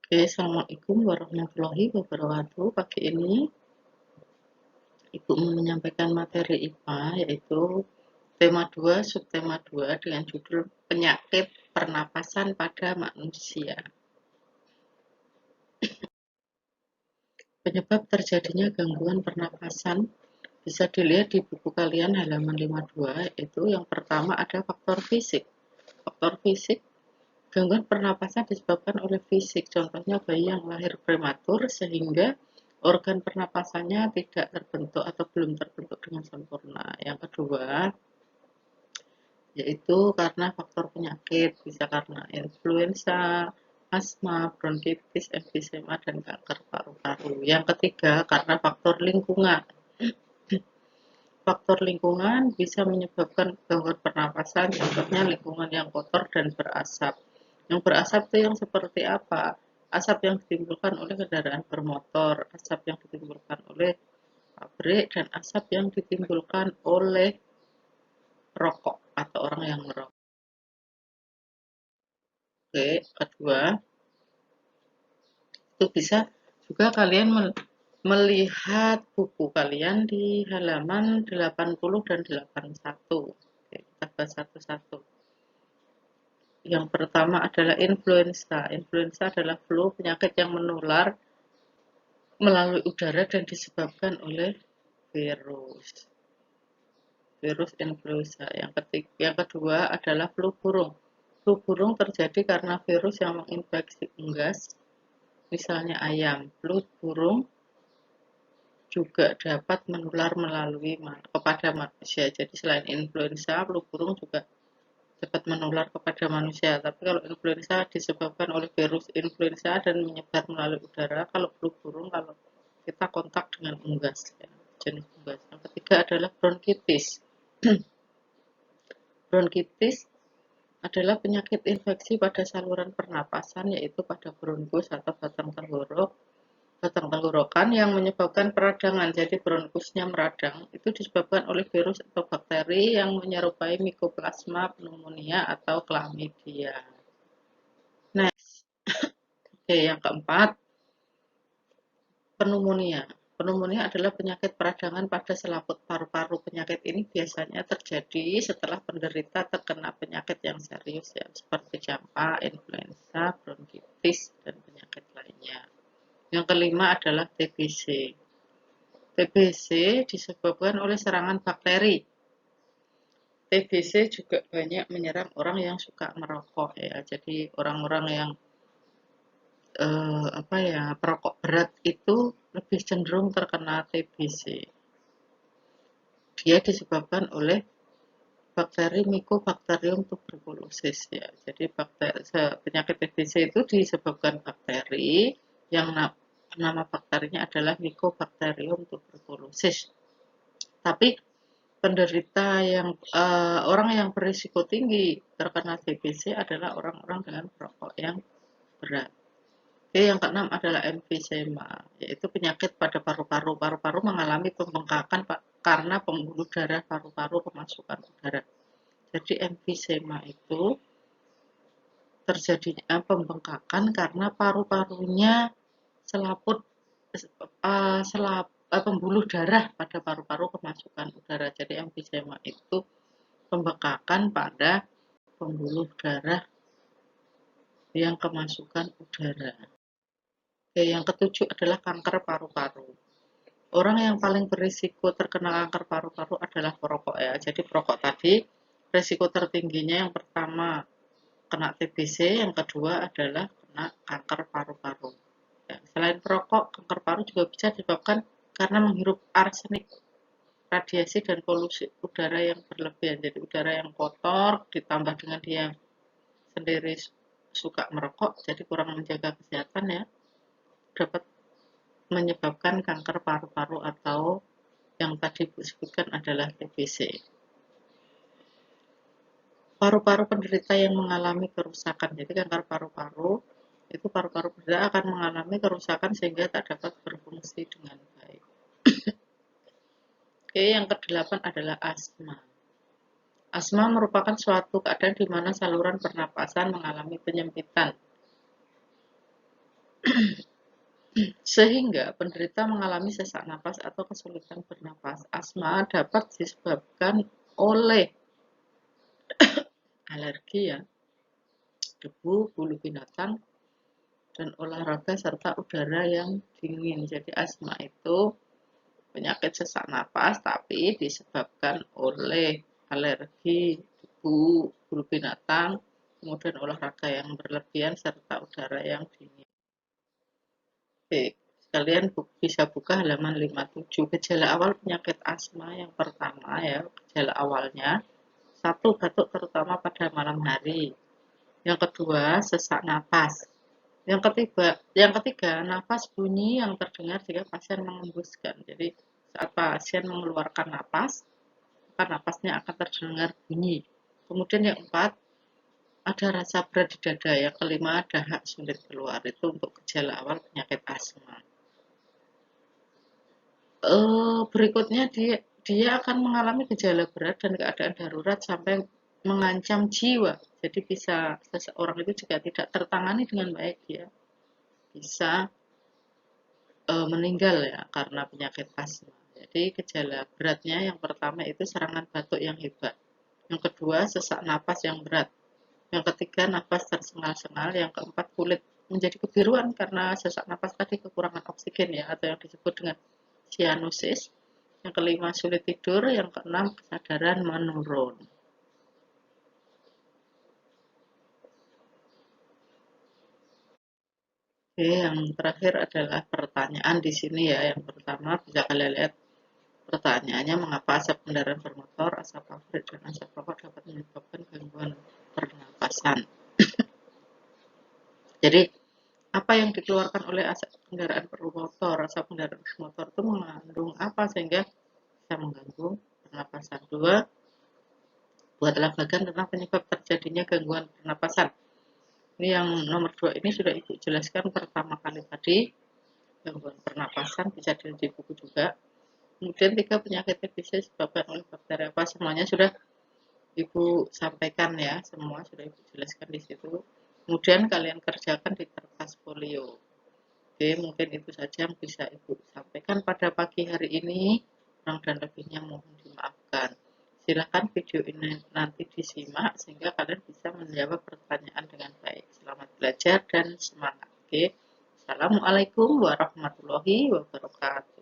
Oke, Assalamualaikum warahmatullahi wabarakatuh. Pagi ini Ibu mau menyampaikan materi IPA yaitu tema 2, subtema 2 dengan judul penyakit pernapasan pada manusia. Penyebab terjadinya gangguan pernapasan bisa dilihat di buku kalian halaman 52, yaitu yang pertama ada faktor fisik. Faktor fisik, gangguan pernapasan disebabkan oleh fisik, contohnya bayi yang lahir prematur sehingga organ pernapasannya tidak terbentuk atau belum terbentuk dengan sempurna. Yang kedua, yaitu karena faktor penyakit, bisa karena influenza, asma, bronkitis, emfisema, dan kanker paru-paru. Yang ketiga, karena faktor lingkungan. Faktor lingkungan bisa menyebabkan gangguan pernapasan, contohnya lingkungan yang kotor dan berasap. Yang berasap itu yang seperti apa? Asap yang ditimbulkan oleh kendaraan bermotor, asap yang ditimbulkan oleh pabrik, dan asap yang ditimbulkan oleh rokok atau orang yang merokok. Oke, kedua, itu bisa juga kalian melihat buku kalian di halaman 80 dan 81. Oke, kita bahas satu-satu. Yang pertama adalah influenza. Influenza adalah flu, penyakit yang menular melalui udara dan disebabkan oleh virus. Virus influenza. Yang kedua adalah flu burung. Flu burung terjadi karena virus yang menginfeksi unggas, misalnya ayam. Flu burung juga dapat menular melalui kepada manusia. Jadi selain influenza, flu burung juga dapat menular kepada manusia. Tapi kalau influenza disebabkan oleh virus influenza dan menyebar melalui udara, kalau flu burung kalau kita kontak dengan unggas, ya, jenis unggas. Yang ketiga adalah bronkitis. Bronkitis adalah penyakit infeksi pada saluran pernapasan, yaitu pada bronkus atau batang tenggorokan yang menyebabkan peradangan. Jadi bronkusnya meradang. Itu disebabkan oleh virus atau bakteri yang menyerupai Mycoplasma pneumonia atau chlamydia. Next. Oke, yang keempat, pneumonia. Pneumonia adalah penyakit peradangan pada selaput paru-paru. Penyakit ini biasanya terjadi setelah penderita terkena penyakit yang serius, ya, seperti campak, influenza, bronkitis, dan penyakit lainnya. Yang kelima adalah TBC. TBC disebabkan oleh serangan bakteri. TBC juga banyak menyerang orang yang suka merokok, ya. Jadi orang-orang yang perokok berat itu lebih cenderung terkena TBC. Dia disebabkan oleh bakteri Mycobacterium tuberculosis, ya. Jadi penyakit TBC itu disebabkan bakteri yang nama bakterinya adalah Mycobacterium tuberculosis. Tapi penderita yang orang yang berisiko tinggi terkena TBC adalah orang-orang dengan perokok yang berat. Oke, yang keenam adalah emfisema, yaitu penyakit pada paru-paru. Paru-paru mengalami pembengkakan karena pembuluh darah paru-paru kemasukan udara. Jadi emfisema itu terjadinya pembengkakan karena paru-parunya selaput pembuluh darah pada paru-paru kemasukan udara. Jadi emfisema itu pembengkakan pada pembuluh darah yang kemasukan udara. Oke, yang ketujuh adalah kanker paru-paru. Orang yang paling berisiko terkena kanker paru-paru adalah perokok, ya. Jadi perokok tadi risiko tertingginya yang pertama kena TBC, yang kedua adalah kena kanker paru-paru. Ya, selain perokok, kanker paru juga bisa disebabkan karena menghirup arsenik, radiasi dan polusi udara yang berlebihan. Jadi udara yang kotor ditambah dengan dia sendiri suka merokok, jadi kurang menjaga kesehatan, ya, dapat menyebabkan kanker paru-paru atau yang tadi disebutkan adalah TBC. Paru-paru penderita yang mengalami kerusakan. Jadi kanker paru-paru itu paru-paru penderita akan mengalami kerusakan sehingga tak dapat berfungsi dengan baik. Oke, yang kedelapan adalah asma. Asma merupakan suatu keadaan di mana saluran pernapasan mengalami penyempitan. Sehingga penderita mengalami sesak napas atau kesulitan bernapas. Asma dapat disebabkan oleh alergi ya, debu, bulu binatang, dan olahraga serta udara yang dingin. Jadi asma itu penyakit sesak napas tapi disebabkan oleh alergi, debu, bulu binatang, kemudian olahraga yang berlebihan serta udara yang dingin. Oke, kalian bisa buka halaman 57. Gejala awal penyakit asma yang pertama ya, gejala awalnya satu, batuk terutama pada malam hari. Yang kedua, sesak napas. Yang ketiga, napas bunyi yang terdengar jika pasien mengembuskan. Jadi saat pasien mengeluarkan napas, maka napasnya akan terdengar bunyi. Kemudian yang keempat, ada rasa berat di dada. Yang kelima, dahak sulit keluar. Itu untuk gejala awal penyakit asma. Berikutnya dia akan mengalami gejala berat dan keadaan darurat sampai mengancam jiwa. Jadi bisa seseorang itu jika tidak tertangani dengan baik dia bisa meninggal ya karena penyakit asma. Jadi gejala beratnya yang pertama itu serangan batuk yang hebat. Yang kedua sesak napas yang berat. Yang ketiga napas tersengal-sengal. Yang keempat kulit menjadi kebiruan karena sesak napas tadi kekurangan oksigen ya atau yang disebut dengan cyanosis. Yang kelima sulit tidur. Yang keenam kesadaran menurun. Oke, yang terakhir adalah pertanyaan di sini ya. Yang pertama bisa kalian lihat pertanyaannya, mengapa asap kendaraan bermotor, asap pabrik, dan asap rokok dapat menyebabkan gangguan pernapasan. Jadi, apa yang dikeluarkan oleh asap kendaraan bermotor, asap kendaraan bermotor itu mengandung apa sehingga bisa mengganggu pernapasan. Dua, buatlah bagan tentang penyebab terjadinya gangguan pernapasan. Ini yang nomor 2 ini sudah Ibu jelaskan pertama kali tadi, gangguan pernapasan bisa dilihat di buku juga. Kemudian 3 penyakit TBC disebabkan oleh bakteri apa, semuanya sudah Ibu sampaikan ya, semua sudah Ibu jelaskan di situ. Kemudian kalian kerjakan di kertas folio. Oke, mungkin itu saja yang bisa Ibu sampaikan pada pagi hari ini. Kurang dan lebihnya mohon dimaafkan. Silakan video ini nanti disimak sehingga kalian bisa menjawab pertanyaan dengan baik. Selamat belajar dan semangat. Oke. Assalamualaikum warahmatullahi wabarakatuh.